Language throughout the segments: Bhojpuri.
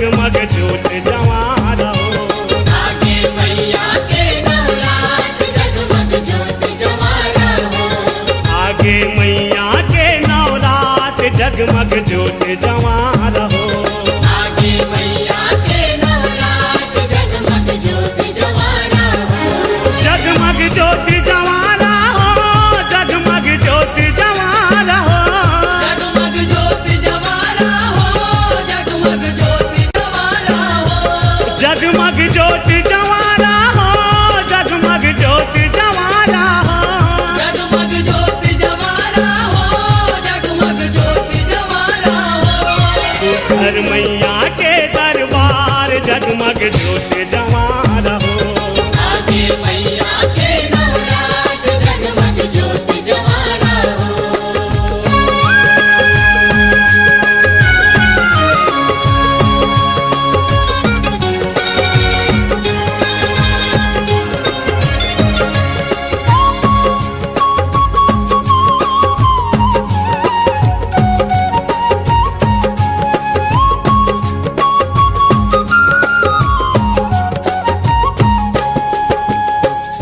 जगमग ज्योत जवारा हो। आगे मैया के नवरात जगमग ज्योत जवारा हो। आगे मैया के नवरात जगमग ज्योत जवारा हो। आगे मैया के नवरात जगमग ज्योत जवारा हो। जगमग ज्योत जवारा हो। जगमग ज्योत जवारा हो। जगमग ज्योत जवारा हो। जगमग ज्योत जवारा हो। जगमग ज्योत जवारा हो। जगमग ज्योत जवारा हो। जगमग ज्योत जवारा हो। जगमग ज्योत जवारा हो। सुखर मैया के दरबार जगमग ज्योत जवारा हो। आगे मैया के नवरात जगमग ज्योत जवारा हो।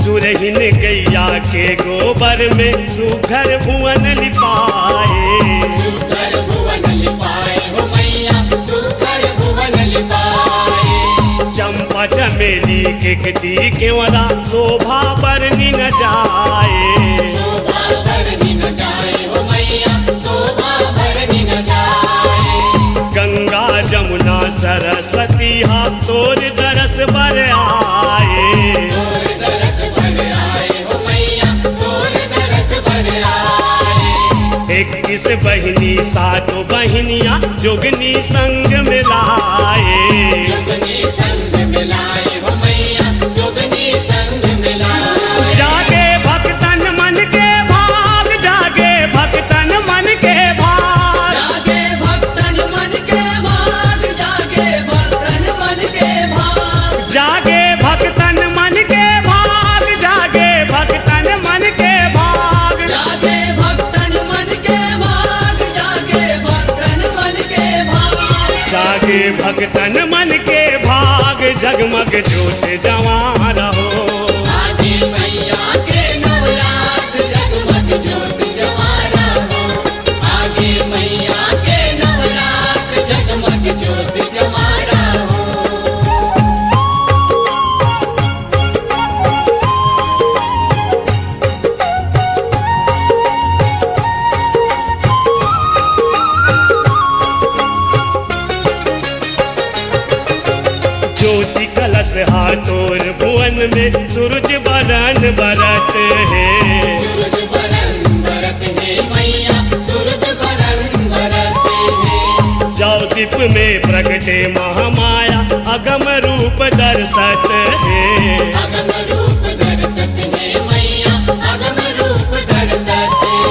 सुरहिन गैया के गोबर में सुघर भुवन लिपाए। सुकर भुवन लिपाए हो मैया, सुकर भुवन लिपाए। चंपा चमेली के कटी केवरा शोभा बरनी न जाए। शोभा भरनी न जाए हो मैया, शोभा भरनी न जाए। गंगा जमुना सरस्वती हाथ तोर दरस बर आए। तोर दरस भर आए हो मैया, तोर दरस भर आए। 21 बहिनी सातों बहिनिया जोगनी संग मिलाए। जोगनी संग मिलाए हो मैया, जोगनी संग मिलाए। जागे भक्तन मन के भाग। जागे भक्तन मन के भाग। जागे भक्तन मन के भाग। जागे भक्तन मन के भाग। जागे भक्तन मन के भाग। जागे भक्तन मन के भाग। जागे भक्तन मन के भाग। जागे भक्तन मन के भाग। जागे भक्तन मन के भाग जगमग ज्योत जवारा हो। आगे मैया के नवरात जगमग ज्योत जवारा हो। आगे मैया के नवरात जगमग ज्योत जवारा हो। ज्योति कलश हाथोर भुवन में सूरज बरन बरत है। सूरज बरन बरत है मैया, सूरज बरन बरत है। जाओ दीप में प्रगटे महामाया अगम रूप दर्शत है। अगम रूप दर्शत है मैया, अगम रूप दर्शत है।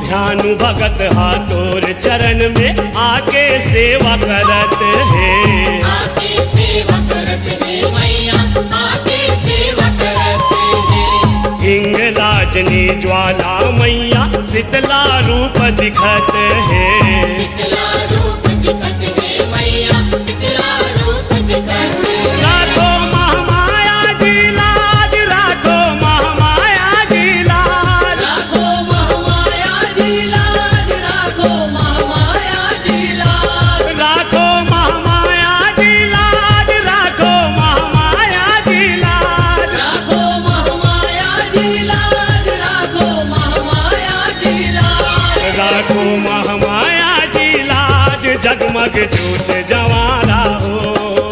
ध्यानु भगत हाथोर चरण में आके सेवा करत है। आके सेवा करत है मैया, आके सेवा करत है। हिंगलाजनी ज्वाला मैया शीतला रूप दिखत है। शीतला रूप दिखत है मैया, शीतला रूप दिखत है। राखो महामाया जी लाज। राखो महामाया जी लाज। राखो महामाया जी लाज। राखो महामाया जी लाज। राखो महामाया जी लाज। राखो महामाया जी लाज। राखो महामाया जी लाज। राखो महामाया जी लाज। राखो महामाया जी लाज जगमग ज्योत जवारा हो।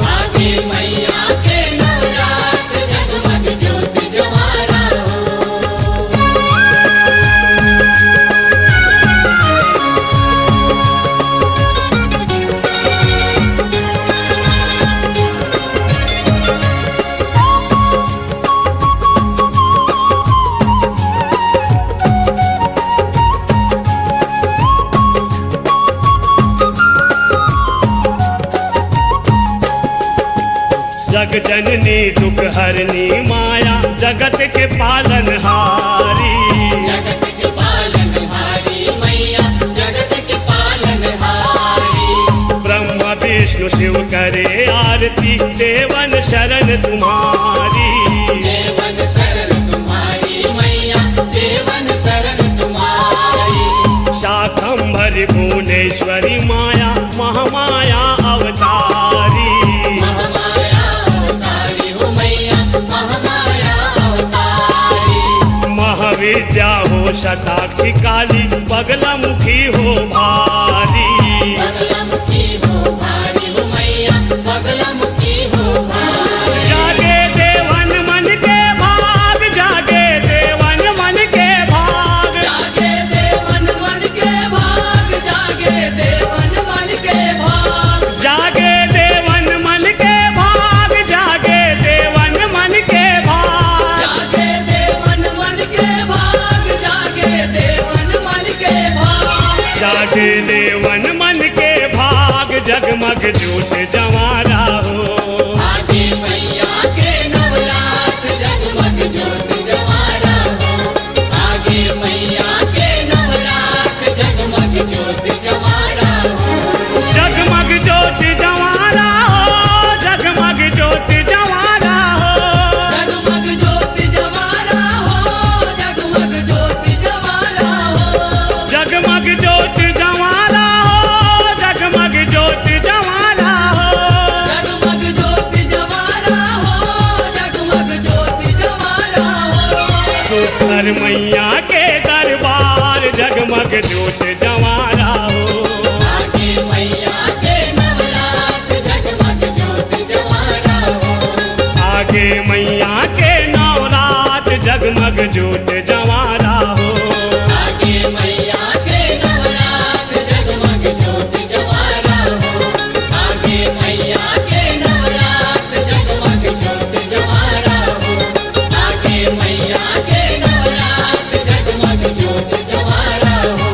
आगे मैया के नवरात जगमग ज्योत जवारा हो। जग जननी दुख हरनी माया जगत के पालनहारी। जगत के पालनहारी मैया, जगत के पालनहारी। ब्रह्मा विष्णु शिव कर देवन शरण तुम्हारी। देवन शरण तुम्हारी मैया, देवन शरण तुम्हारी। शाकंभरी भुवनेश्वरी माया, महामाया अवतारी। महामाया अवतारी हो मैया, महामाया अवतारी। महाविद्या हो शताक्षी काली, बगलामुखी हो भारी। बगलामुखी हो भारी हो मैया, बगलामुखी हो भारी। जागे देवन मन के भाग, जागे देवन मन के भाग। जागे देवन मन के भाग, जागे देवन मन के भाग। जागे देवन मन के भाग, जागे देवन मन के भाग। जागे देवन मन के भाग, जागे देवन मन के भाग। जागे देवन मन के भाग, जगमग ज्योत जवारा हो। आगे मैया के नवरात्र, जगमग ज्योत जवारा हो। आगे मैया के नवरात्र, जगमग ज्योत जवारा हो। जगमग ज्योत जवारा हो, जगमग ज्योत जवारा हो। जगमग ज्योत जवारा हो, जगमग ज्योत जवारा हो। जगमग ज्योत जवारा हो, जगमग ज्योत जवारा हो। जगमग ज्योत जवारा हो, जगमग ज्योत जवारा हो। सुखर मैया के दरबार, जगमग ज्योत जवारा हो। आगे मैया के नवरात्र, जगमग ज्योत जवारा हो। आगे मैया के नवरात, जगमग ज्योत जवारा हो। आगे मैया के नवरात्र, जगमग ज्योत जवारा हो। आगे मैया के नवरात्र, जगमग ज्योत जवारा हो। आगे मैया के नवरात्र, जगमग ज्योत जवारा हो।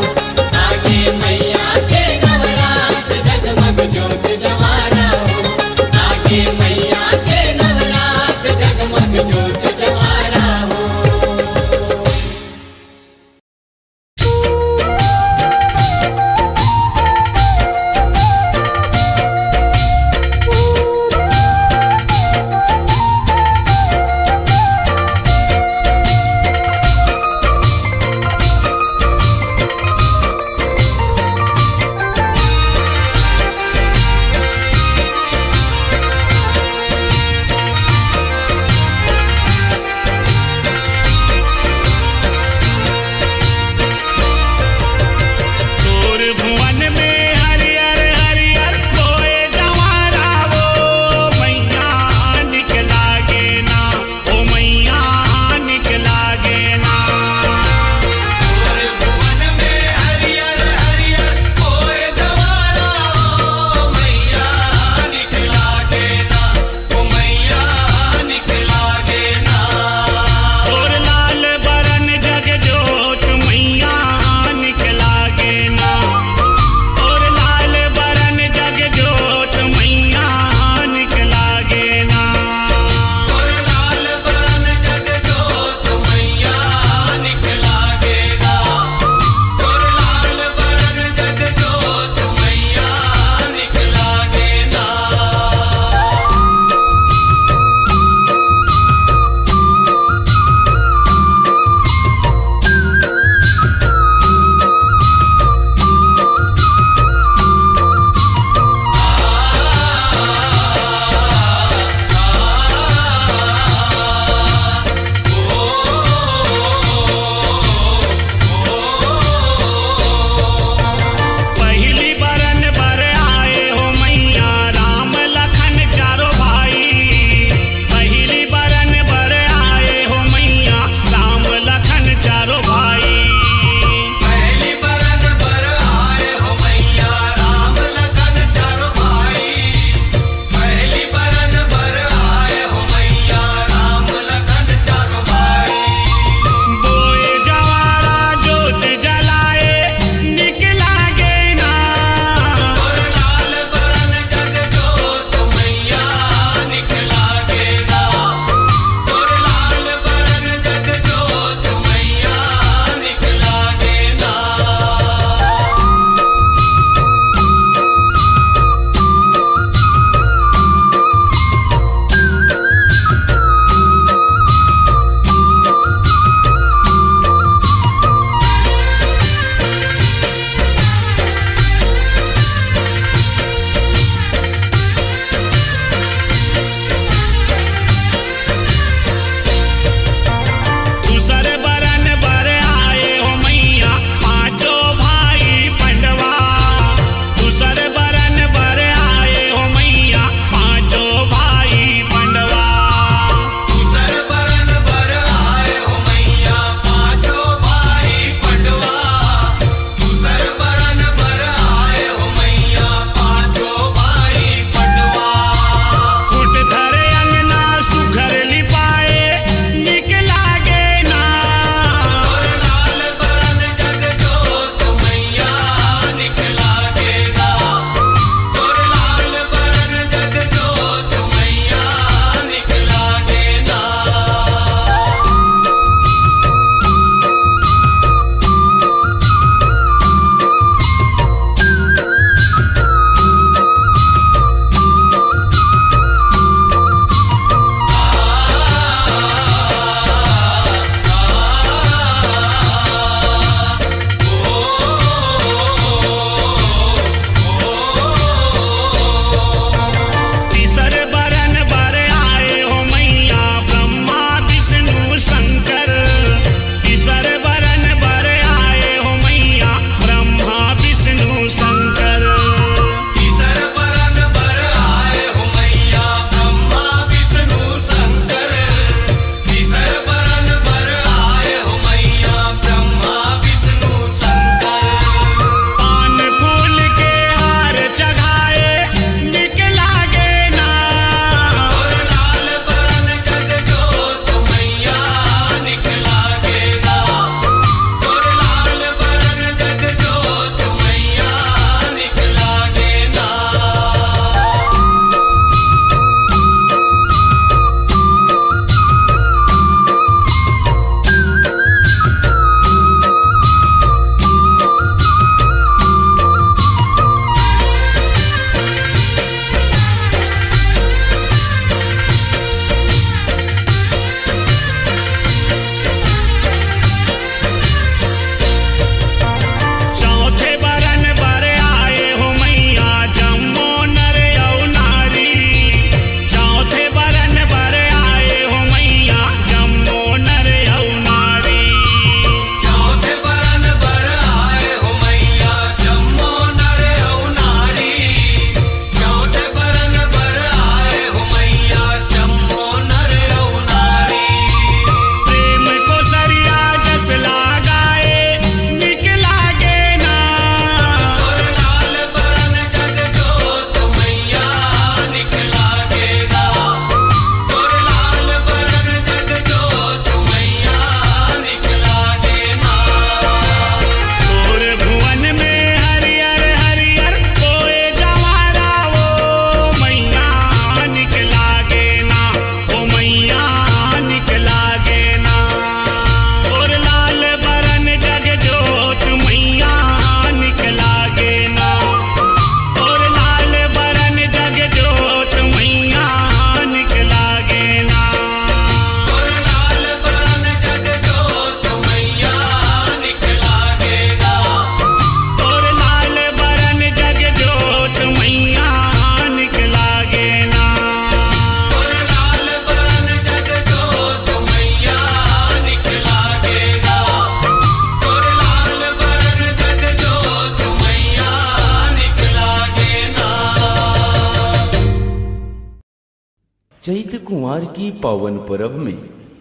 चैत कुंवर की पावन पर्व में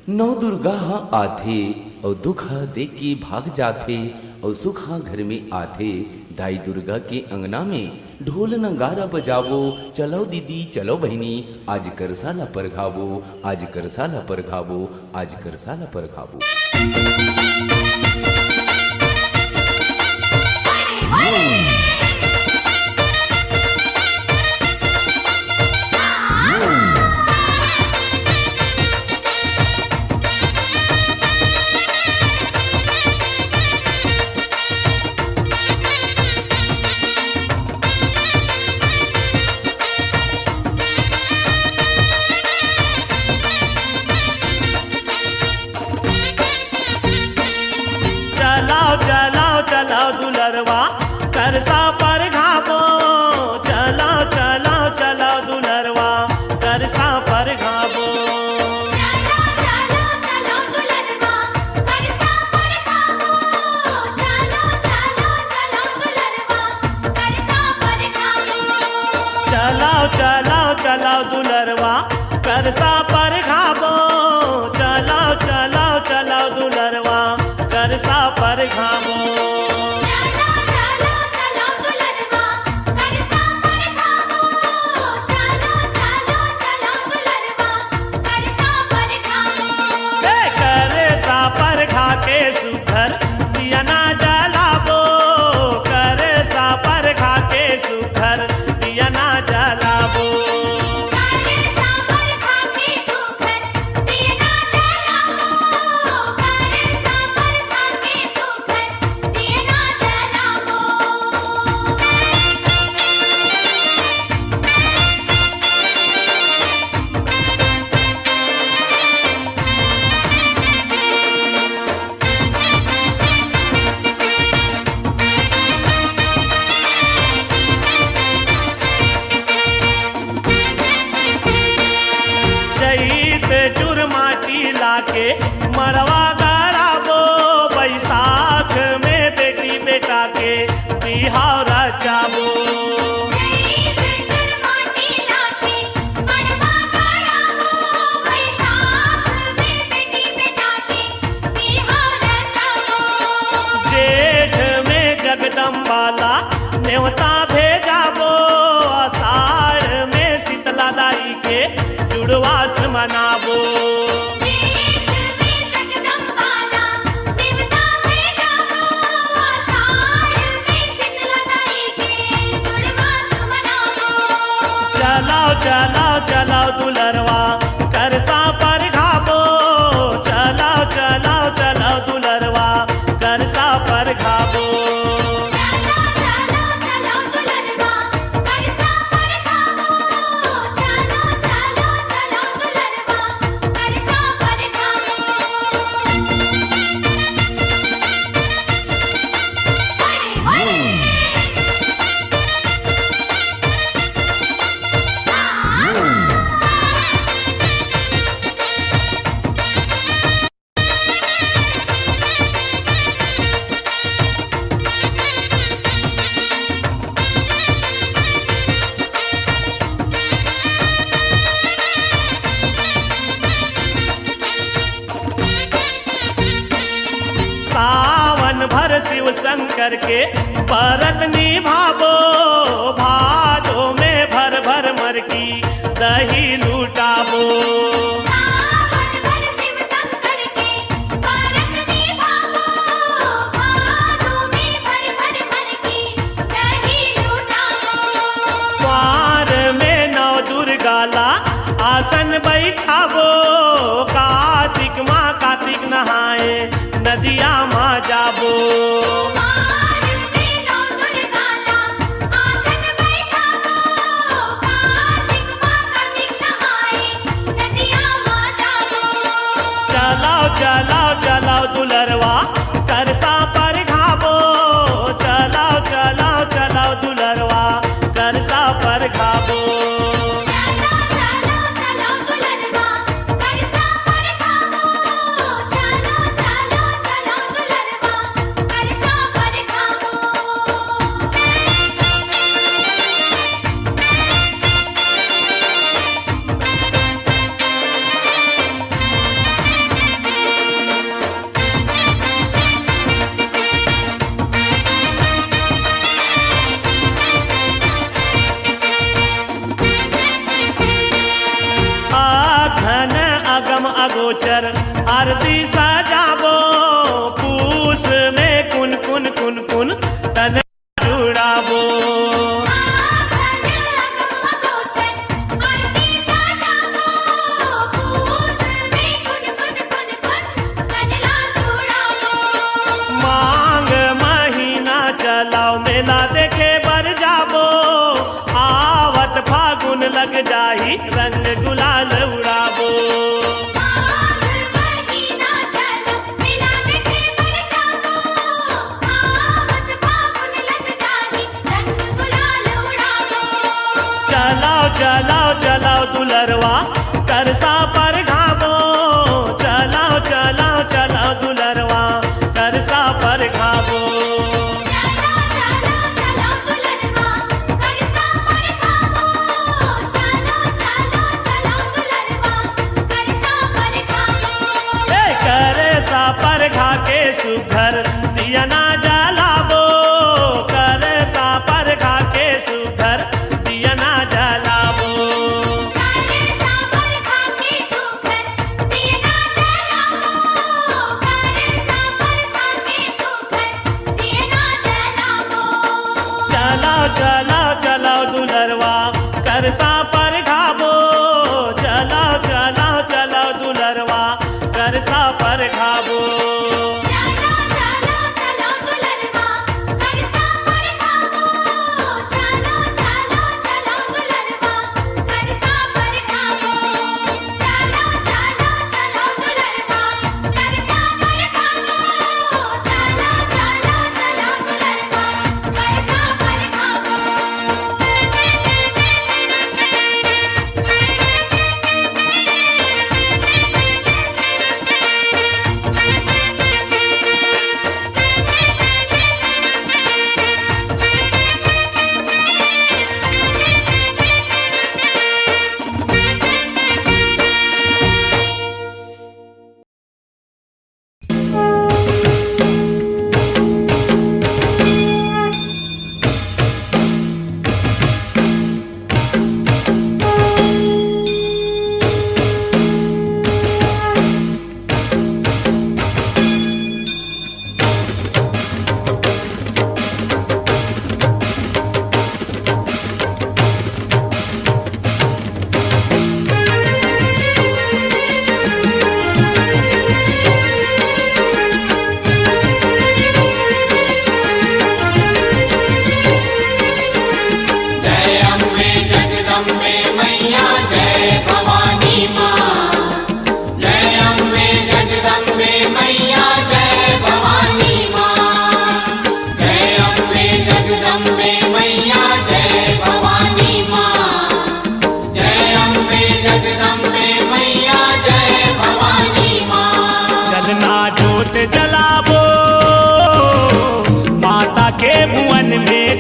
नौ दुर्गा आथे और दुखा दे के भाग जाथे और सुखा घर में आथे। दाई दुर्गा के अंगना में ढोल नगारा बजावो, चलो दीदी चलो बहनी, आज करसाला पर घावो, आज करसाला पर घावो, आज करसाला पर घावो। चलाओ दुलरवा करसा पर घावो, चलाओ चलाओ चलाओ दुलरवा करसा पर घावो। चलाओ चलाओ चलाओ दुलरवा करसा पर घावो, चलाओ चलाओ चलाओ दुलरवा करसा पर घावो। के सुखर दिया ना जलाबो, करे सा पर खा के सुखर दिया ना जलाबो। करे सा पर खा के सुखर दिया ना जलाबो, करे सा पर खा के सुखर दिया ना जलाबो। चुरमाटी लाके मरवा गड़ाबो, बैसाख में बेटी बेटा के बिहाव रचाबो। जेठ में जगदम्बाला न्योता भेजाबो, आषाढ़ में शीतला दाई के जुड़वास मनाबो। चलाओ चलाओ चलाओ दुलरवा करसा पर घावो, चलाओ चलाओ चलाओ दुलरवा करसा पर घावो। सावन भर शिव शंकर के परत निभावो, भादो में भर भर मर की दही लुटाबो। सावन भर शिव शंकर के परत निभावो, भादो में भर भर मर की दही लुटाबो। द्वार में नौ दुर्गाला आसन बैठाबो, कार्तिक माँ कार्तिक नहाए नदिया माँ जाबो। द्वार में नौ दुर्गाला आसन बैठाबो, तन जुड़ावो मांग महीना चलाओ मेला देखे बर जाबो आवत फागुन लग जाही रंग गुलाल उड़ाबो चलाओ चलाओ चलाओ दुलरवा करसा पर घाबो चलाओ चलाओ चलाओ दुलरवा करसा पर घाबो करसा पर घा के सुघर दिया ना जलाबो करसा पर घा के सुघर दिया ना जलाबो चलाओ चलाओ चलाओ दुलरवा करसा पर घाबो चलाओ चलाओ चलाओ दुलरवा करसा पर घाबो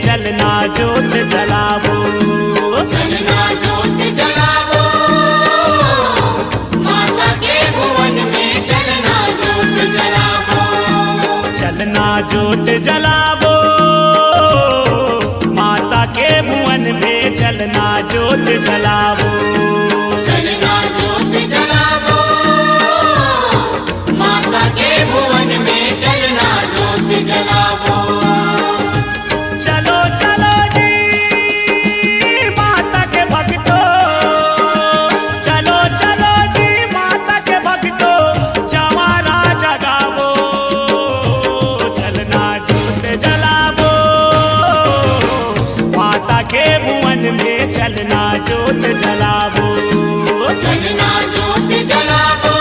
चलना जोत जलावो चलना जोत जलावो माता के भुवन में चलना जोत जलावो चलना जोत जलावो माता के भुवन में चलना जोत जलावो चलना जोत जलावो माता के भुवन में चलना जोत जलावो चलो चलो जी माता के भक्तो चलो चलो जी माता के भक्तो जवारा जगावो चलना जोत जलावो माता के भुवन में चलना जोत जलावो चलना जोत जलावो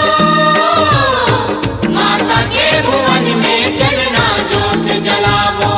माता के भुवन में चलना जोत जलावो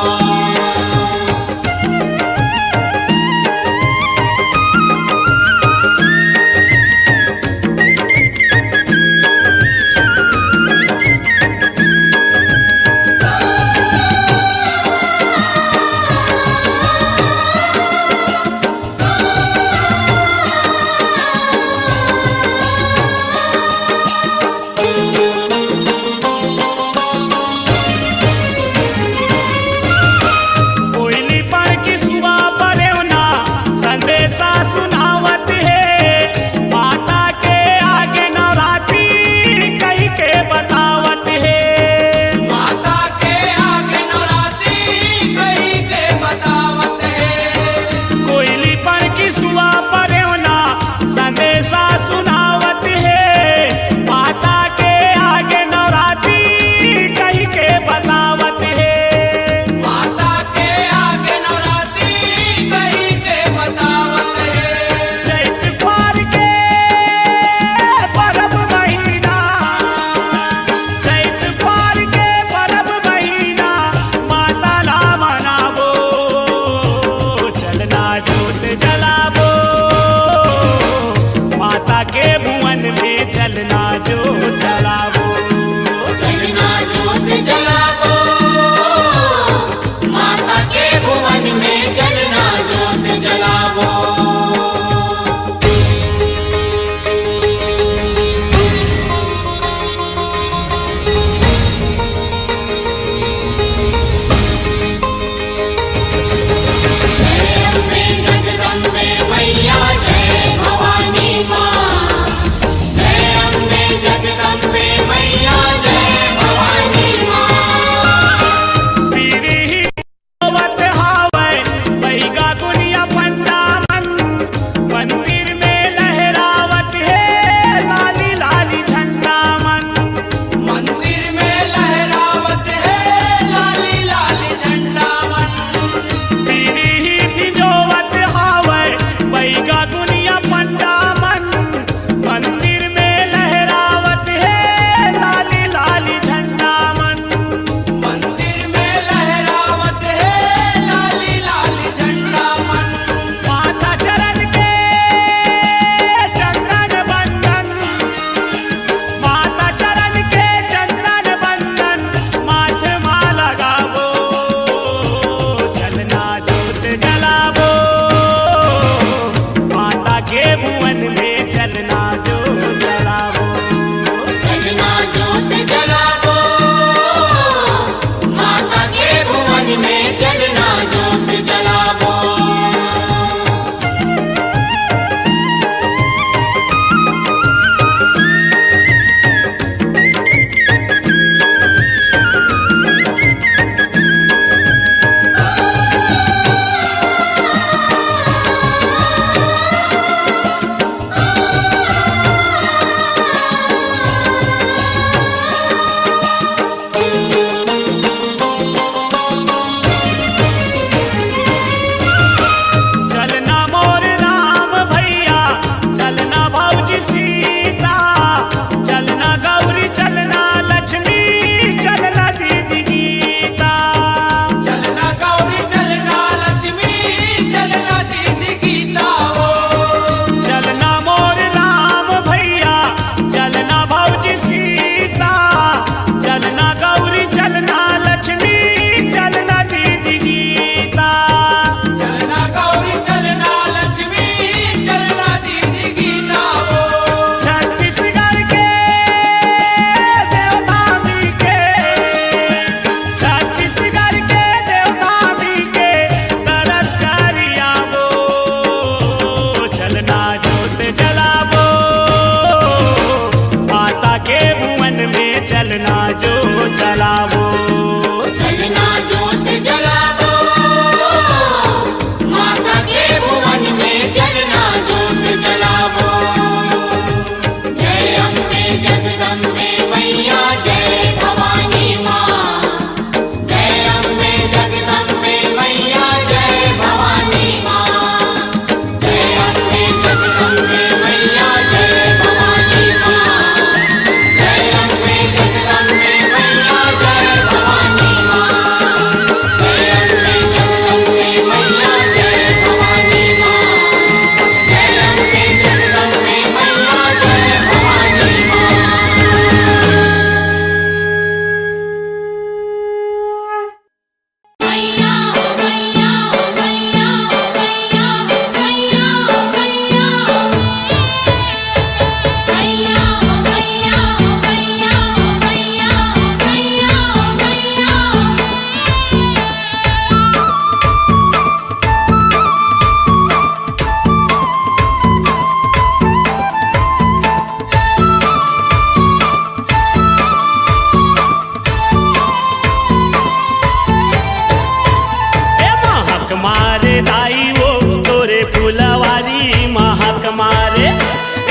मारे दाई वो तोरे फुलवारी महक मारे,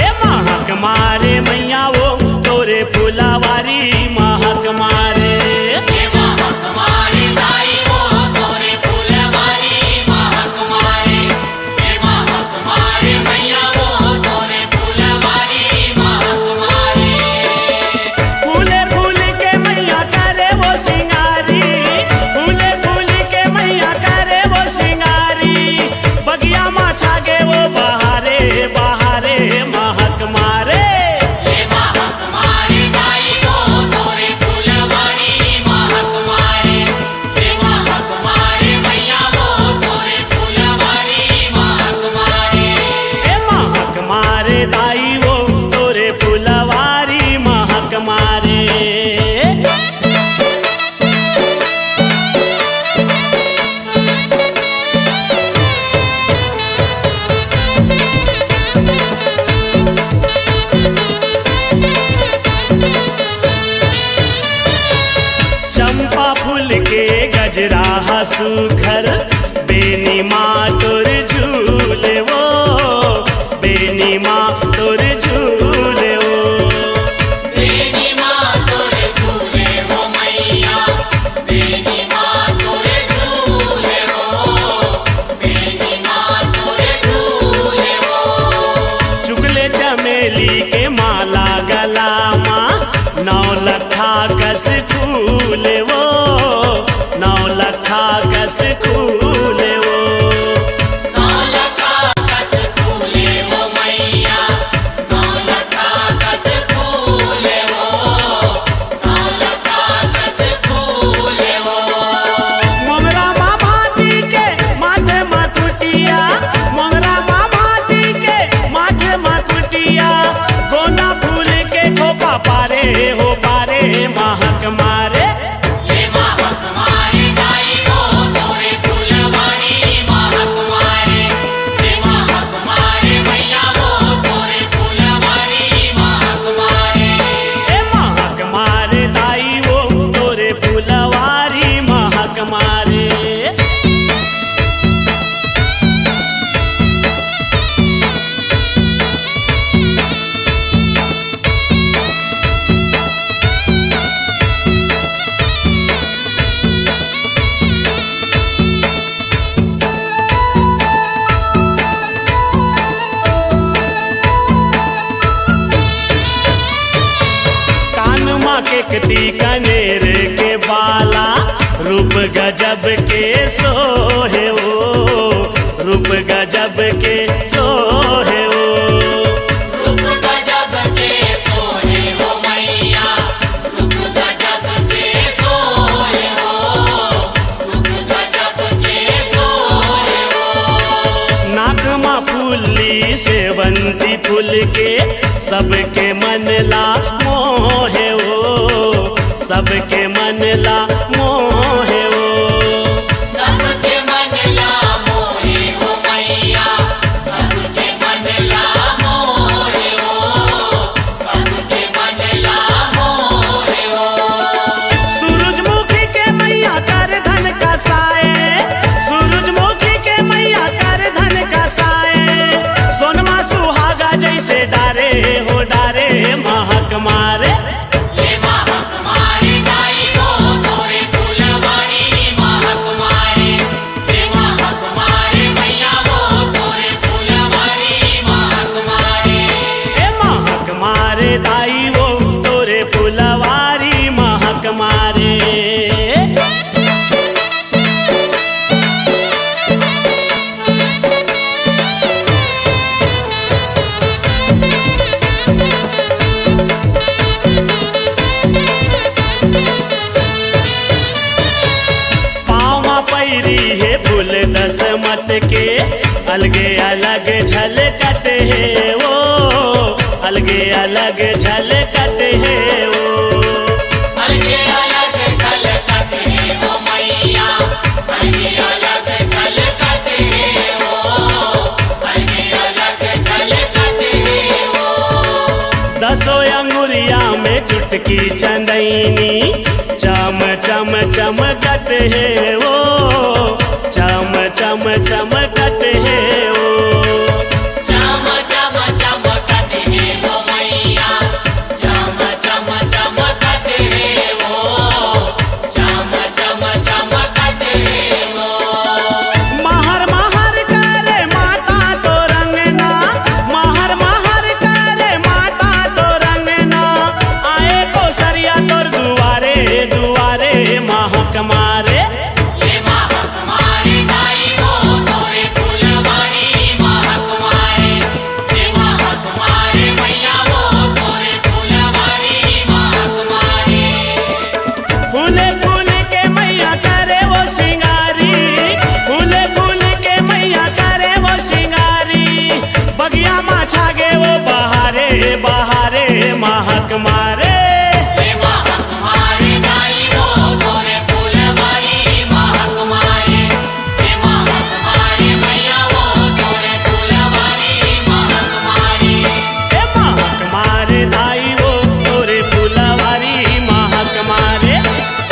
ए महक मारे मैया वो तोरे फुलवारी महक मारे। हे महक मारे दाई वो तोरे फुलवारी महक मारे, हे महक मारे मैया वो तोरे फुलवारी महक मारे। फूले फूल के मैया करे वो सिंगारी, फूले फूल के मैया करे वो सिंगारी, बगिया मा छागे वो बहारे बहारे महक मारे। हे महक मारे दाई वो तोरे फुलवारी महक मारे, हे महक मारे मैया वो तोरे फुलवारी महक मारे। ए महक मारे दाई वो तोरे फुलवारी महक मारे। चंपा फूल के गजरा सुघर, बेनी माँ तोर झूले वो, बेनी माँ तोर झूले वो। बेनी माँ तोरे झूले हो मैया, बेनी माँ तोरे झूले हो, बेनी माँ तोरे झूले हो। चुगले चमेली के माला गला माँ, 9 लखा कस फूले वो, 9 लखा कस फूले वो। नौलखा कस फूले हो मैया, नौलखा कस फूले हो, नौलखा कस फूले हो। मोगरा मामाती के माथे मकुटिया, मोगरा मामाती के माथे मकुटिया, गोंदा फूल के खोपा पारे हो पारे महक मारे। हे महक मारे दाई वो तोरे फुलवारी महक मारे, हे महक मारे मैया वो तोरे फुलवारी महक मारे। ए महक मारे दाई वो तोरे फुलवारी महक मारे। कान माँ के कती कनेर के बाला, रूप गजब के सोहे वो, रूप गजब के सोहे वो। रूप गजब के सोहे हो मैया, रूप गजब के सोहे हो, रूप गजब के सोहे हो। नाक माँ फूली सेवंती फूल के, सबके मन ला मोहे वो, सबके मन ला मोहे वो। सबके मन ला मोहे हो मैया, सबके मन ला मोहे हो, सबके मन ला मोहे हो। सूरजमुखी के मैया कर धन का साए, सूरजमुखी के मैया कर धन का साए, सोनमा सुहागा जैसे डारे हो डारे महक मारे। हे महक मारे दाई वो तोरे फुलवारी महक मारे, हे महक मारे मैया वो तोरे फुलवारी महक मारे। ए महक मारे दाई वो तोरे फुलवारी महक मारे। पाँव पैरी है फूल 10 मत के, अलगे अलग झलकत है वो, अलगे अलग झलकत है वो। अलगे अलग झलकत है वो मैया, अलगे अलग झलकत है वो, अलगे अलग झलकत है वो। 10 अंगुरिया में चुटकी चंदैनी, चम चम चमकत है वो, चम चम चमकत है ओ चम चम चमकत है वो मैया चम चम चमकत है वो चम चम चमकत है वो महर महर करे माता तो रंगना महर महर करे माता तो रंगना आए को सरिया तोर दुआरे दुआरे महक मारे ये महक मारे दाई वो तोरे फुलवारी महक मारे ये महक मारे मैया वो तोरे फुलवारी महक मारे फूले फूल के मैया करे वो सिंगारी फूले फूल के मैया करे वो सिंगारी बगिया माँ छागे वो बहारे बहारे महक मारे ये महक मारे दाई वो तोरे फुलवारी महक मारे ये महक मारे मैया वो तोरे फुलवारी महक मारे ए महक मारे दाई वो तोरे फुलवारी महक मारे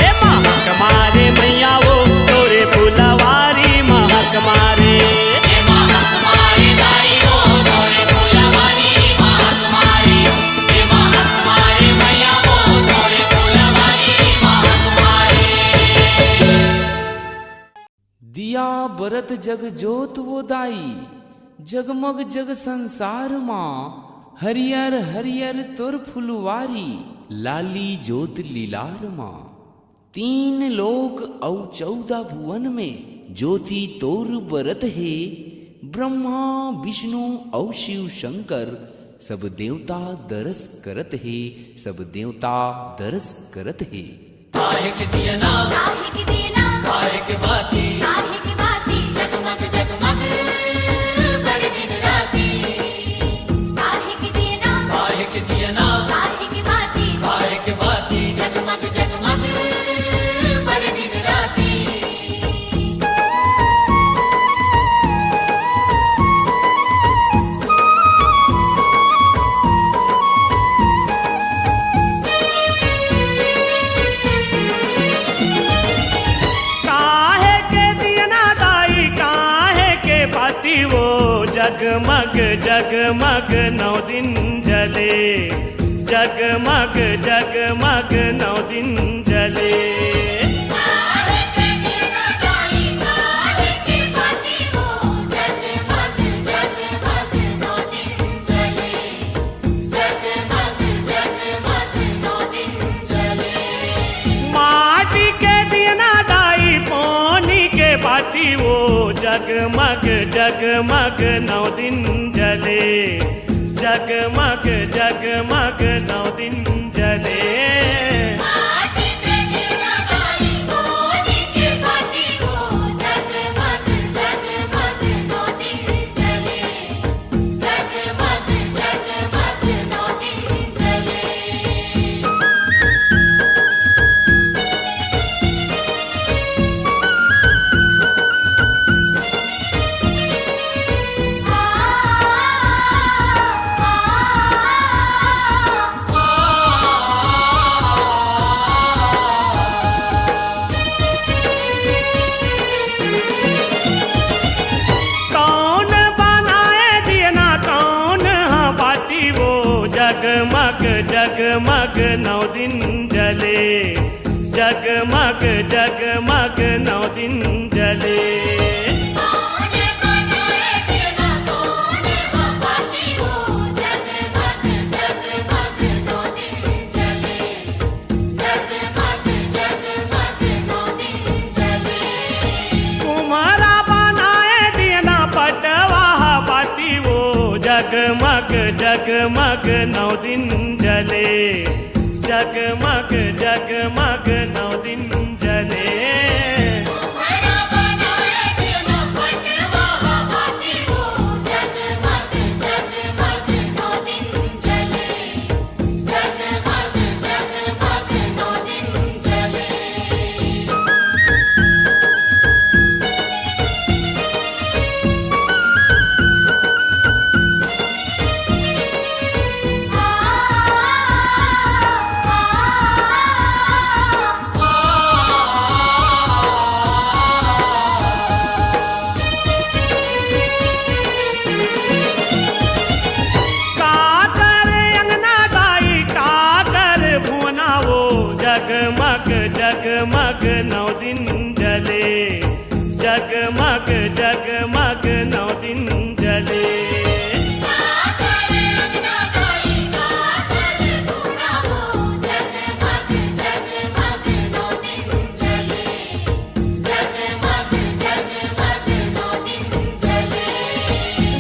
ए महक मारे मैया वो तोरे फुलवारी महक मारे ये महक मारे दाई वो तोरे फुलवारी महक मारे ये महक मारे मैया वो तोरे फुलवारी महक मारे दिया बरत जग जोत वो दाई जगमग जग संसार माँ हरियर हरियर तुर फुलवारी लाली जोत लीलार माँ तीन लोक औ 14 भुवन में ज्योति तोर बरत है ब्रह्मा विष्णु औ शिव शंकर सब देवता दरस करत है सब देवता दरस करत है काहे के दिया नाम काहे की देना काहे के बाती काहे की बाती जगमग जगमग बर दिन राती काहे की देना काहे के दिया नाम काहे की बाती काहे के बाती जगमग जगमग बर दिन राती काहे के दियना दाई काहे के बाती वो जगमग जगमग 9 दिन जले जगमग जगमग 9 दिन जले काहे के देना दाई काहे की बाती वो जगमग जगमग 9 दिन जले जगमग जगमग 9 दिन जले माटी के दियना दाई पानी के बाती वो जगमग जगमग 9 दिन जले जगमग जगमग 9 दिन जले काहे के देना दाई कोनी की बाती वो जगमग जगमग 9 दिन जले जगमग जगमग 9 दिन जले कौन बनाए दियना कौन हाँ बाती वो जगमग जगमग 9 दिन जले जगमग जगमग 9 दिन जले कौन बनाए देना कौन बाती वो जगमग जगमग 9 दिन जले जगमग जगमग 9 दिन जले कुम्हारा बनाए दियना पटवा बाती वो जगमग जगमग 9 दिन जले जगमग जगमग 9 दिन जले तुम्हारा बनाए देना पटवा बाती वो जगमग जगमग 9 दिन जले जगमग जगमग 9 दिन जले आ जगमग नौ दिन जले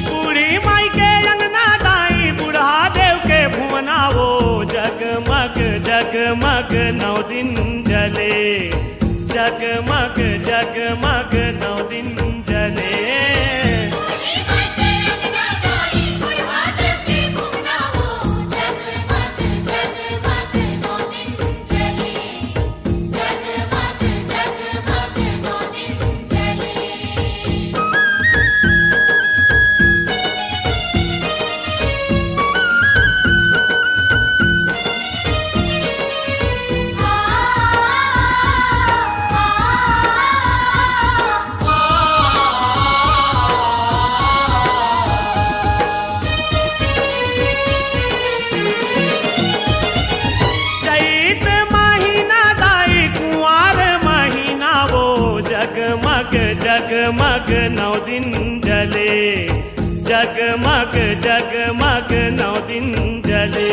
बूढ़ी माई के अंगना दाई बूढ़ा देव के भुवना वो जगमग जगमग नौ दिन जले जगमग जगमग नौ दिन जले चैत महीना दाई कुंवार महीना वो जगमग जगमग नौ दिन जले जगमग जगमग नौ दिन जले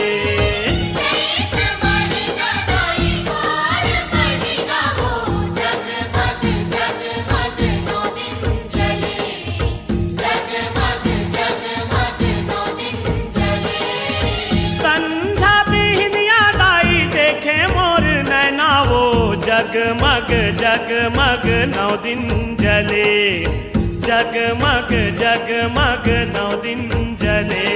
संध्या बिहनिया दाई देखे मोर नैना वो जगमग जगमग नौ दिन जले जगमग जगमग नौ दिन जले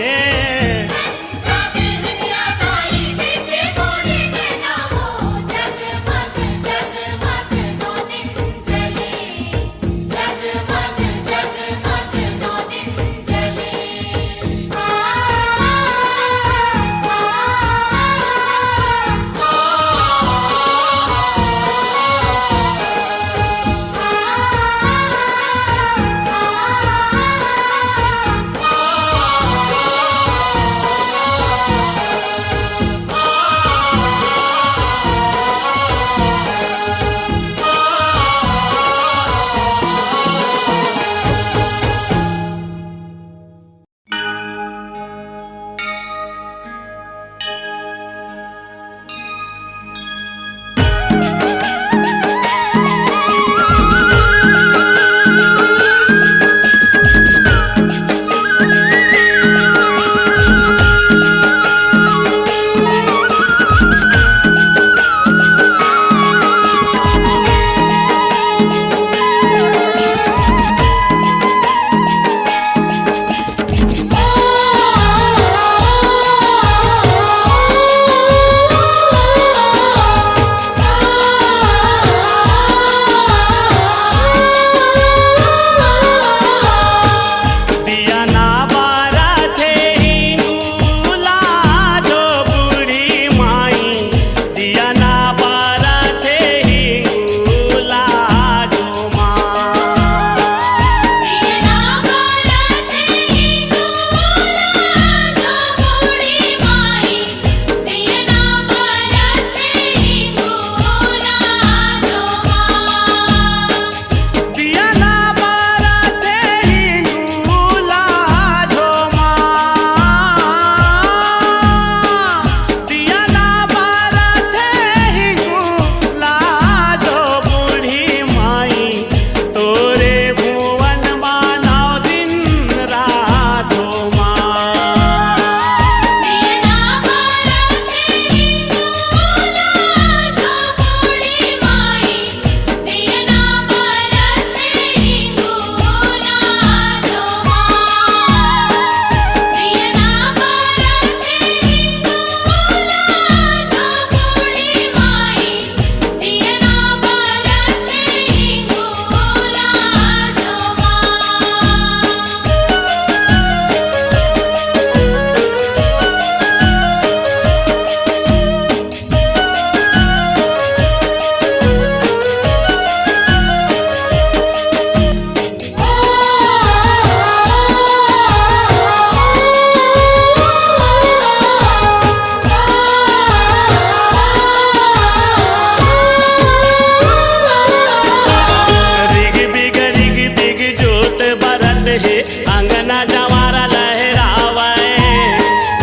अंगना जवारा लहरावे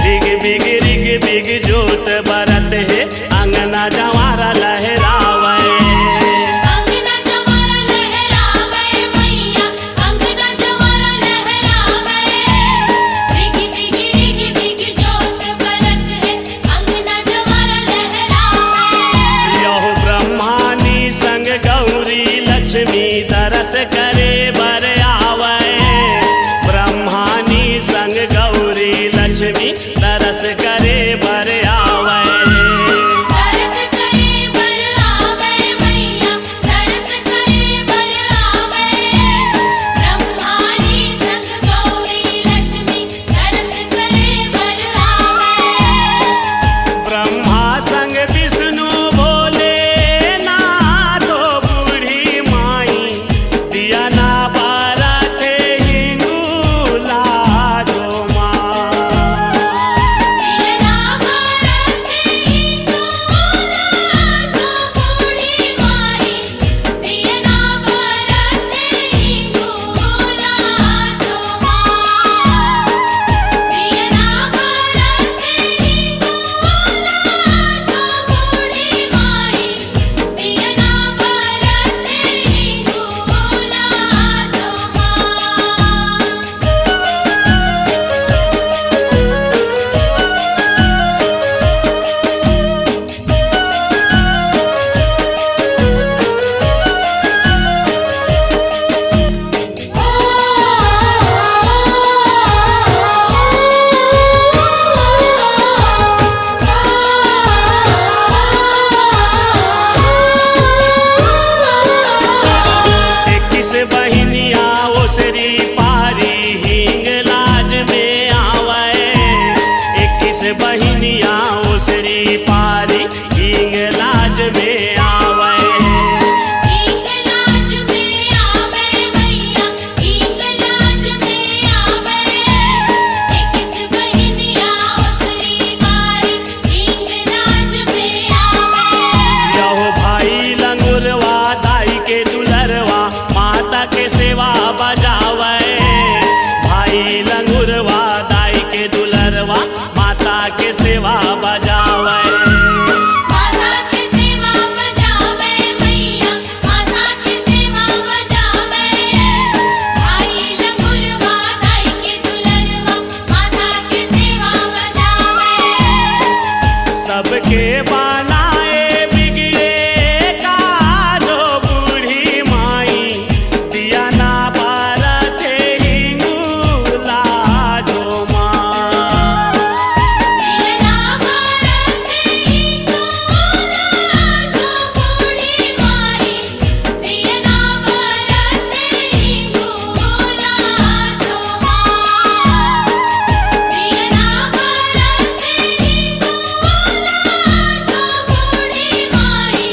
बिग बिग रिग बिग जोत बरत है अंगना जवारा लहरावे अंगना जवारा लहरावे मैया अंगना जवारा लहरावे बिग बिग रिग बिग जोत बरत है अंगना जवारा लहरावे यहो ब्रह्मानी संग गौरी लक्ष्मी दरस करे बर आवे ब्रह्मानी संग गौरी लक्ष्मी दरस करे बर आवे दरस करे बर आवे मैया दरस करे बर आवे ब्रह्मानी संग गौरी लक्ष्मी दरस करे बर आवे ब्रह्मा संग विष्णु भोले नाथो बूढ़ी माई दिया ना बारते हिंगूला जो माँ दियना भारत हिंगोला जो बूढ़ी माई दियना भारत हिंगोला जो माँ दियना भारत हिंगोला जो बूढ़ी माई दियना भारत इक्कीस बहिनिया ओसरी पारी हिंगलाज में आवे 21 बहिनिया ओसरी पारी हिंगलाज में आवे हिंगलाज में आवे मैया हिंगलाज में आवे 21 बहिनिया ओसरी पारी हिंगलाज में आवे यहो भाई लंगुरवा दाई के दुलरवा माता के सेवा बजावे भाई लंगुरवा दाई के दुलरवा माता के सेवा बजावे माता की सेवा बजावे मैया माता की सेवा बजावे भाई लंगुरवा दाई के दुलरवा माता की सेवा बजावे सबके बनाए बिगड़े काजो बूढ़ी माई दिया ना भारत हिंगूला जो माँ दियना भारत हिंगोला जो बूढ़ी माई दियना भारत हिंगोला जो माँ दियना भारत हिंगोला जो बूढ़ी माई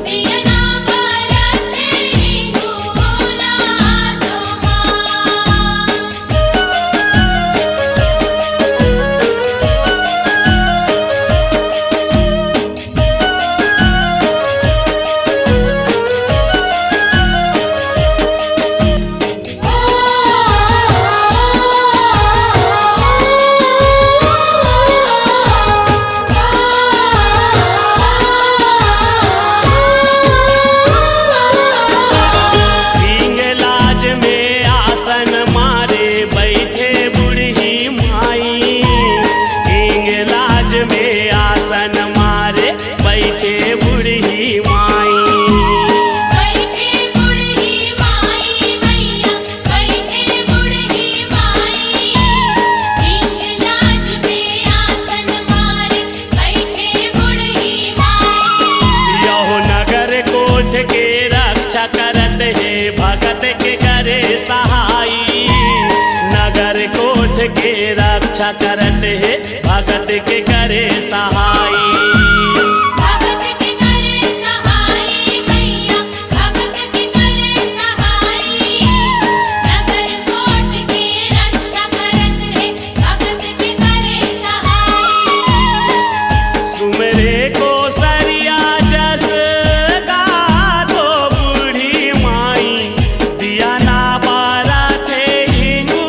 दियना भारत हिंगोला जो माँ हिंगलाज में आसन मारे बैठे बूढ़ी माई हिंगलाज में आसन मारे बैठे बूढ़ी माई बैठे बूढ़ी माई मैया बैठे बूढ़ी माई हिंगलाज में आसन मारे बैठे बूढ़ी माई यहो नगर कोठ के रक्षा करत है भगत के करे सहाई नगर कोठ के रक्षा करत है भगत के करे सहाई भगत के करे सहाई मैया भगत के करे सहाई नगर कोट के रक्षा करत है भगत के करे सहाई सुमरे को सरिया जस गाधो बूढ़ी माई दिया ना बारा थे हिंगू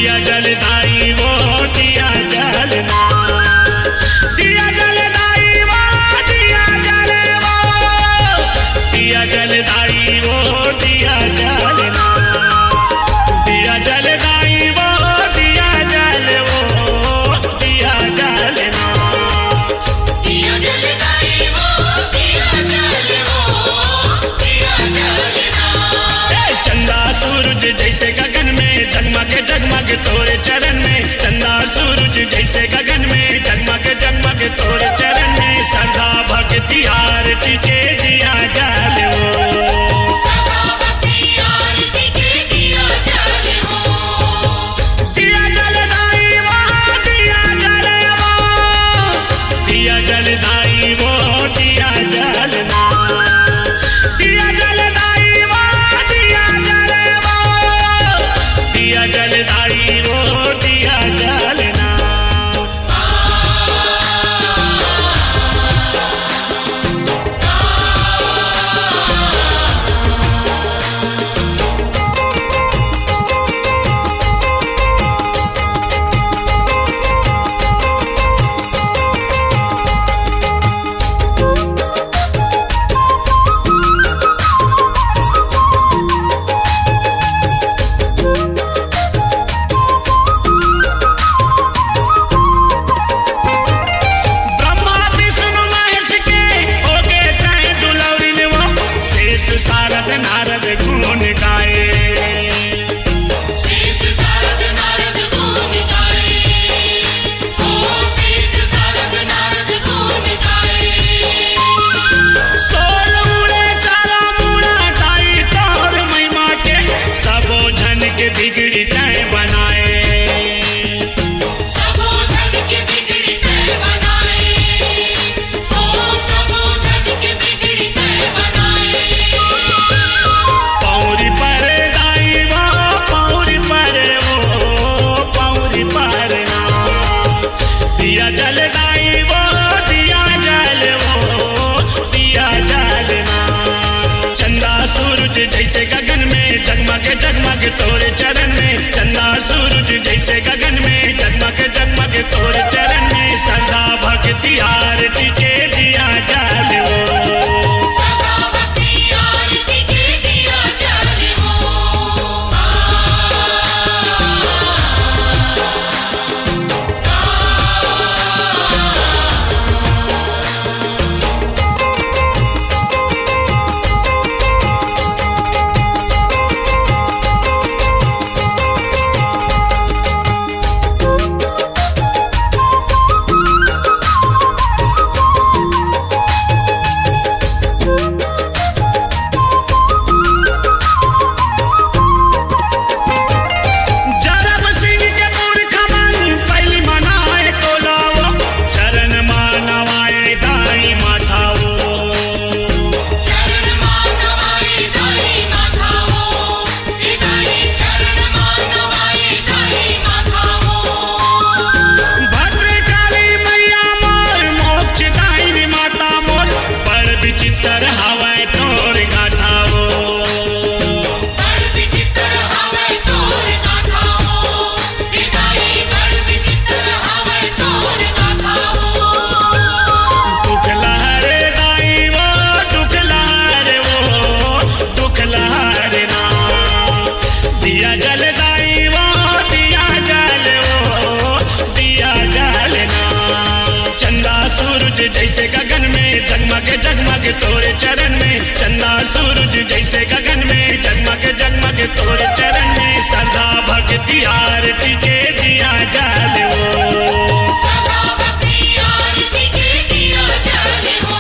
दिया जलदाई वो दिया जलना, दिया जलदाई वो दिया जले वो, दिया जलदाई वो दिया जलना, दिया जलदाई वो दिया जल वो दिया जलना, दिया जलदाई वो दिया जल वो दिया जलना। चंदा सूरज जैसे गगन में जगमग जगमग तोरे चरण में, चंदा सूरज जैसे गगन में जगमग जगमग तोरे चरण में, श्रद्धा भक्ति आरती के दिया जल वो, सदा भक्ति आरती के दिया जल हो। दिया जलदाई वो दिया जल वो, दिया जलदाई वो दिया जलना, दिया जलदाई वो दिया जल वो, दिया जलदाई वो दिया जलना। ब्रह्मा विष्णु महेश के होके तय दुलौरिन वो, शेष सारद नारद गुण गाए, शेष सारद नारद गुण गाए, ओ शेष सारद नारद गुण गाए। सोल उड़े चारा मुड़ा ताई तोर महिमा के, सबो जन के बिगड़ी तय बनाए, सबो जन के बिगड़ी तय बनाए, ओ सबो जन के बिगड़ी तय बनाए। पौरी पर दाई वो पौरी पर वो पौरी पर ना, दिया जलदाई वो दिया जल वो दिया जलना, चंदा सूरज जैसे गगन में जगमग जगमग तोरे चरण में, चंदा सूरज जैसे गगन में जगमग जगमग तोरे चरण में, श्रद्धा भक्ति आरती के दिया जल वो, सदा भक्ति आरती के दिया जल हो। जरब सिंह के मूर्ख मन पहली मनाए तोलावो, चरण मानवाए दाई माथावो, चरण मानवाए दाई माथाओ, दाई चरण मानवाए दाई माथाओ। भद्रकाली मैया मोर मोक्ष दायिनी माता मोर, बड़ विचित्र हवाए तोर गाथावो, बड़ विचित्र हवै तोर गाथाओ, दाई बड़ विचित्र हवै तोर गाथाओ। दुख लहरे दाई वो दुख लहरे वो दुख लहरे ना, दिया जलदाई वो दिया जल वो दिया जलना, चंदा सूरज जैसे गगन में जगमग जगमग तोरे चरण में, चंदा सूरज जैसे गगन में जगमग जगमग तोरे चरण में, श्रद्धा भक्ति आरती के दिया जल वो, सदा भक्ति आरती के दिया जल हो।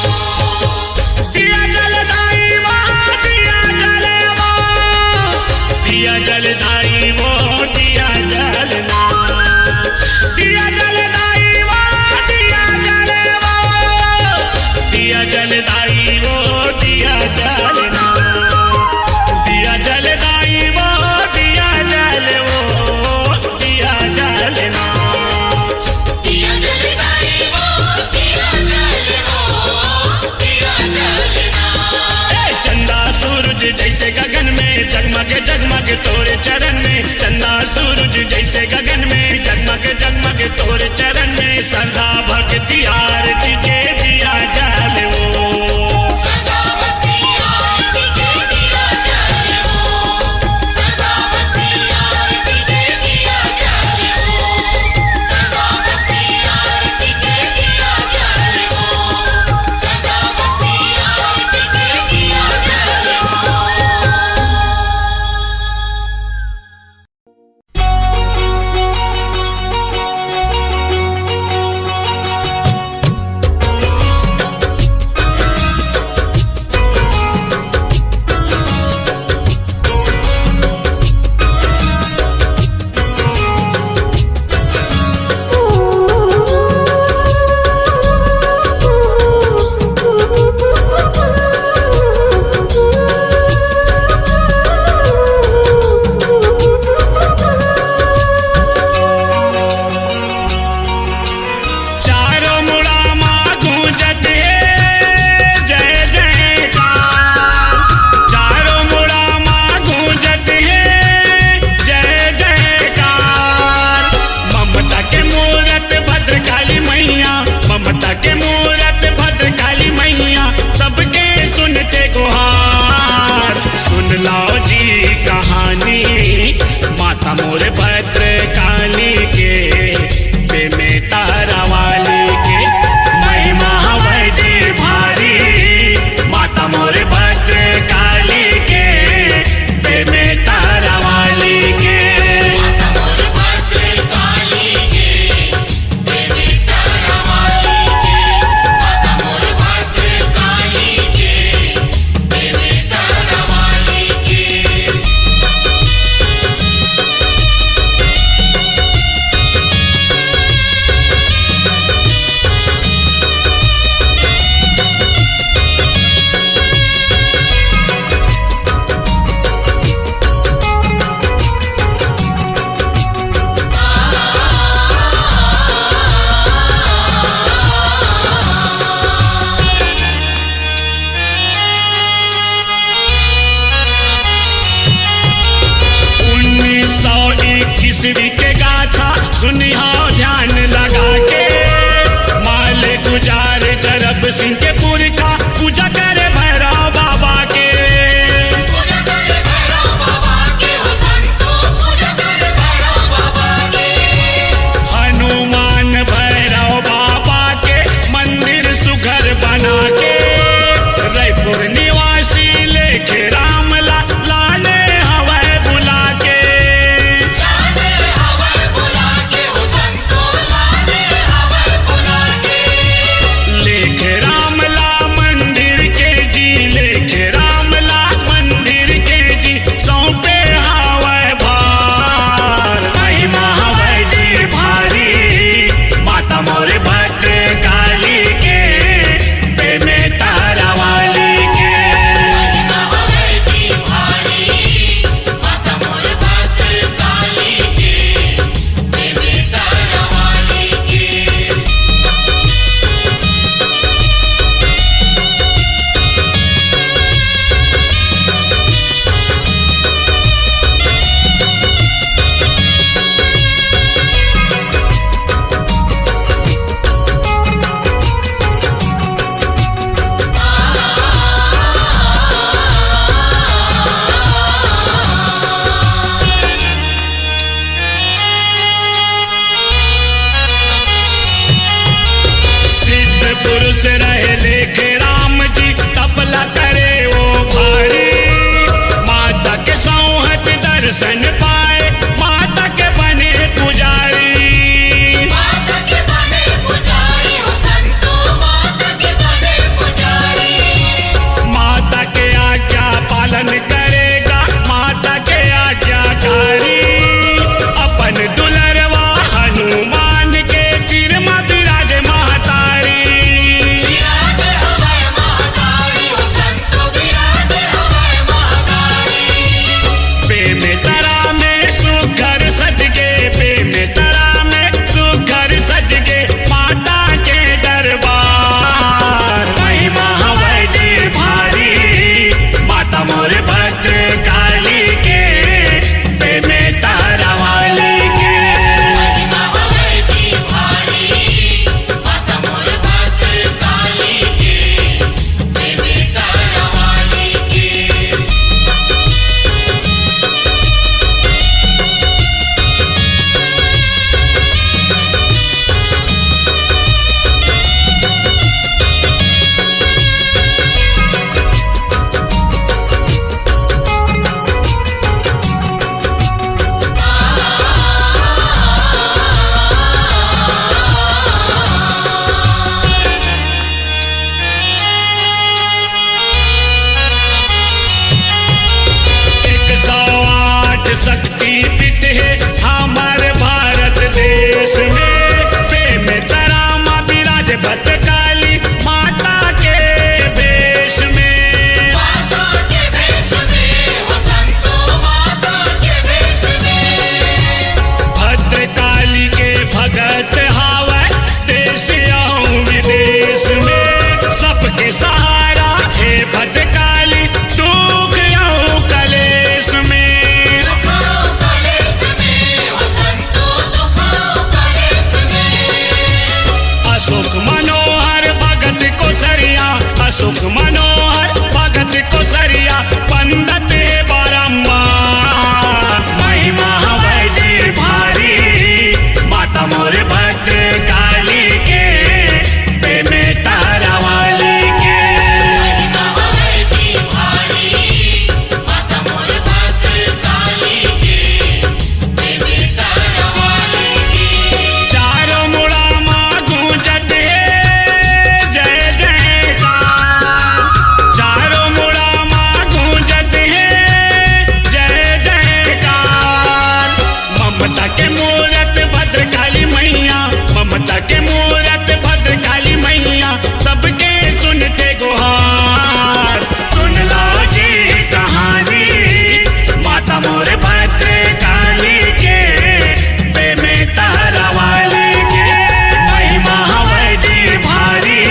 दिया जलदाई वो दिया जल वो, दिया जलदाई वो दिया जलना, दिया जलदाई वो दिया जल वो, दिया जलदाई वो दिया जलना, दिया जलदाई वो दिया जल वो दिया जलना, दिया जलदाई वो दिया जल हो दिया जलना। चंदा सूरज जैसे गगन में जगमग जगमग तोरे चरण में, चंदा सूरज जैसे गगन में जगमग जगमग तोर चरण में श्रद्धा भक्ति आरती के दिया जल वो सदा भक्ति आरती के दिया जल वो सदा भक्ति आरती के दिया जल वो सदा भक्ति आरती के दिया जल वो सदा भक्ति आरती के दिया जल वो चारों मुड़ा माँ गूंजत है जय जयकार चारों मुड़ा माँ गूंजत है जय जयकार ममता के मूरत भद्रकाली मैया ममता के मूरत भद्रकाली मैया सबके सुनते गुहार सुन लाओ जी कहानी माता मोर भद्रकाली के में तारा वाली के महिमा हवै जी भारी माता मोर भद्रकाली के में तारा वाली के माता मोर भद्रकाली के देवी तारा वाली के माता मोर भद्रकाली के देवी तारा वाली के ईस्वी के गाथा सुनिहाओ ध्यान लगा के माल गुजार जरब सिंह के पुर का पूजा करे भैरव बाबा के पूजा करे भैरव बाबा के हो संतो पूजा करे भैरव बाबा के हनुमान भैरव बाबा के मंदिर सुघर बना के रायपुर निवासी लेके राम लाले हवाए बुला के लाले हवाई बुला के हो संतो लाले हवाई बुला के लेके रामला मंदिर के जी लेके रामला मंदिर के जी सौंपे हवै भार महिमा हवै जी भारी माता मोर भद्रकाली के में तारा वाली के महिमा हवै जी भारी माता मोर भद्रकाली के देवी तारा वाली के सिद्ध पुरुष रहे लेके राम जी तपला करे वो भारी माता के सौहत दर्शन पाए माता के बने पुजारी माता के बने पुजारी हो संतो माता के बने पुजारी माता के आज्ञा पालन करेगा माता के आज्ञाकारी अपन दुलरवा हनुमान के तीर मत राज महतारी विराज हवै के मूरत भद्रकाली मैया सबके सुनते गुहार। सुन लो जी कहानी माता मोर भद्रकाली के बेमे तारा वाली के महिमा हवे जी भारी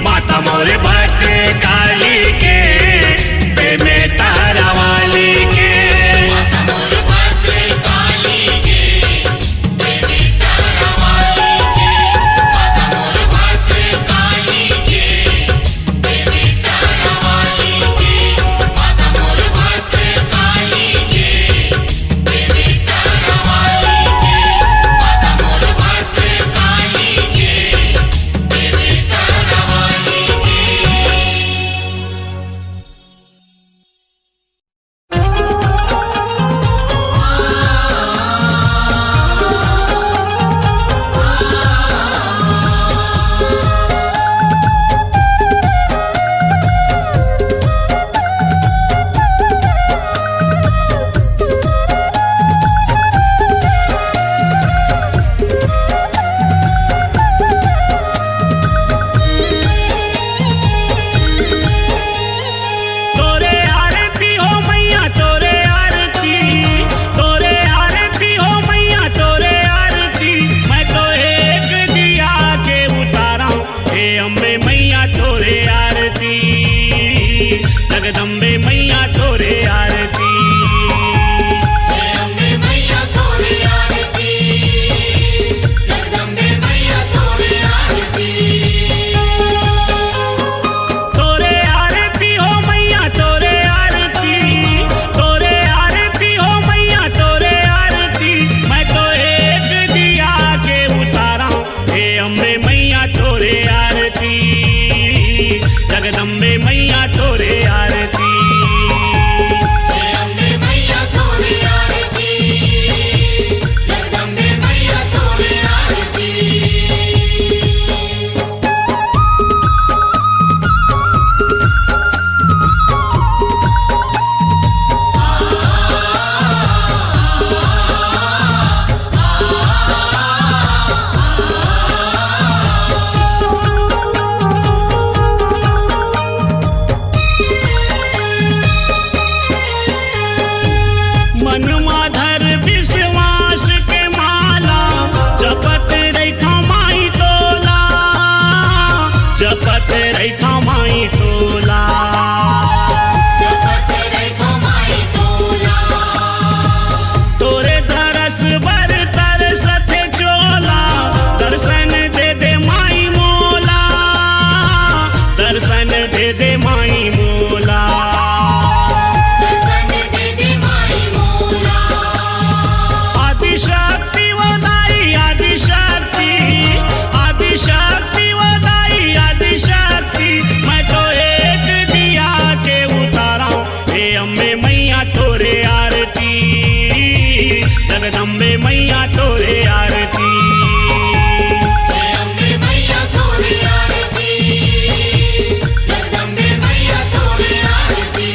माता मोर भद्रकाली के बेमे तारा वाली के। माता मोर भद्रकाली के देवी तारा वाली के माता मोर भद्रकाली के देवी तारा वाली के माता मोर भद्रकाली के देवी तारा वाली के माता मोर भद्रकाली के देवी तारा वाली के। तोरे आरती हो मैया तोरे आरती तोरे आरती हो मैया तोरे आरती मैं तो एक दिया के उतारा हूँ हे अम्बे मैया तोरे आरती जगदम्बे मैया तोरे आरती। हे अम्बे मैया तोरे आरती जगदम्बे मैया तोरे आरती। तोरे आरती हो मैया तोरे आरती तोरे आरती हो मैया तोरे आरती मैं तो एक दिया के उतारा हूँ हे अम्बे मैया तोरे आरती जगदम्बे मैया तोरे आरती। हे अम्बे मैया तोरे आरती जगदम्बे मैया तोरे आरती। मनमाधर विश्वास के माला जपत रैठा माई तोला जपत रैठा माई तोला। जपत रैठो माई तोला तोरे दरस बर तरसत चोला दर्शन दे माई मोला दर्शन दे माई मोला। दर्शन दे माई मोला। आदिशक्ति वदाई आदिशक्ति आदिशक्ति वदाई आदिशक्ति मैं तो एक दिया के उतारा हूँ हे अम्बे मैया तोरे आरती जगदम्बे मैया तोरे आरती। हे अम्बे मैया तोरे आरती जगदम्बे मैया तोरे आरती।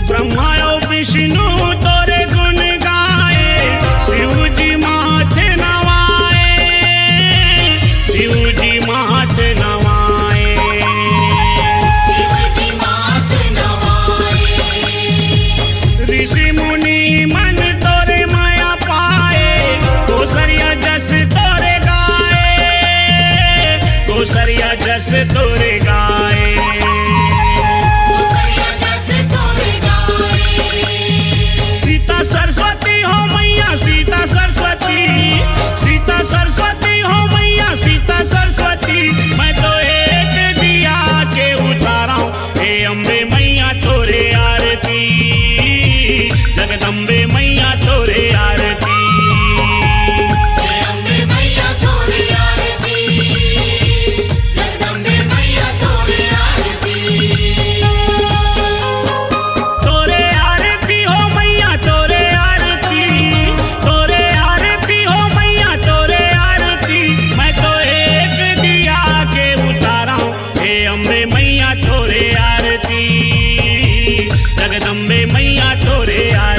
ब्रह्मा और विष्णु तोरे गुण गाए शिव जी माथे नवाए शिव जी माथ नवाए। शिव जी माथ नवाए। ऋषि मुनि मन तोरे माया पाए कोसरिया जस तोरे गाए कोसरिया जस तोरे गाए। कोसरिया जस तोरे गाए। सीता सरस्वती हो मैया सीता सरस्वती सीता सरस्वती हो मैया सीता सरस्वती मैं तो एक दिया के उतारा हूँ हे अम्बे मैया तोरे आरती जगदम्बे मैया तोरे आरती। हे अम्बे मैया तोरे आरती जगदम्बे मैया तोरे जगदम्बे मैया तोरे आरती